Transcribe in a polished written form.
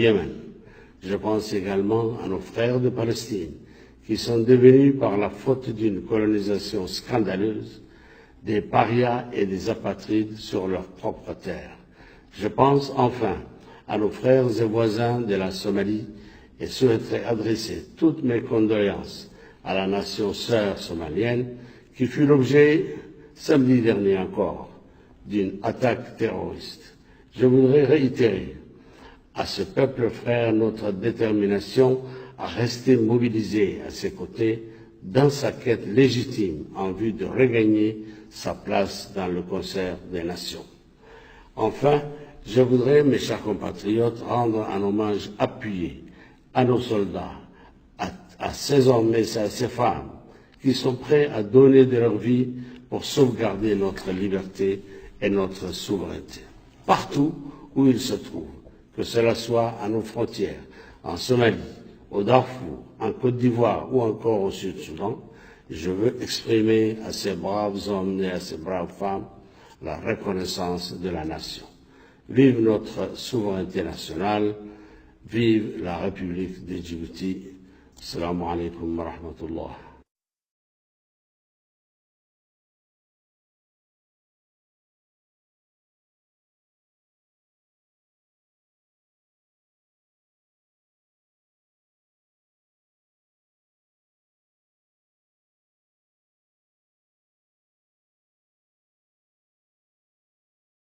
Yémen. Je pense également à nos frères de Palestine, qui sont devenus, par la faute d'une colonisation scandaleuse, des parias et des apatrides sur leur propre terre. Je pense enfin à nos frères et voisins de la Somalie et souhaiterais adresser toutes mes condoléances à la nation sœur somalienne qui fut l'objet, samedi dernier encore, d'une attaque terroriste. Je voudrais réitérer à ce peuple frère notre détermination à rester mobilisé à ses côtés dans sa quête légitime en vue de regagner sa place dans le concert des nations. Enfin, je voudrais, mes chers compatriotes, rendre un hommage appuyé à nos soldats, à ces hommes et à ces femmes qui sont prêts à donner de leur vie pour sauvegarder notre liberté et notre souveraineté, partout où ils se trouvent, que cela soit à nos frontières, en Somalie, au Darfour, en Côte d'Ivoire ou encore au Sud-Soudan. Je veux exprimer à ces braves hommes et à ces braves femmes la reconnaissance de la nation. Vive notre souveraineté nationale, vive la République de Djibouti. Assalamu alaikum wa rahmatullah.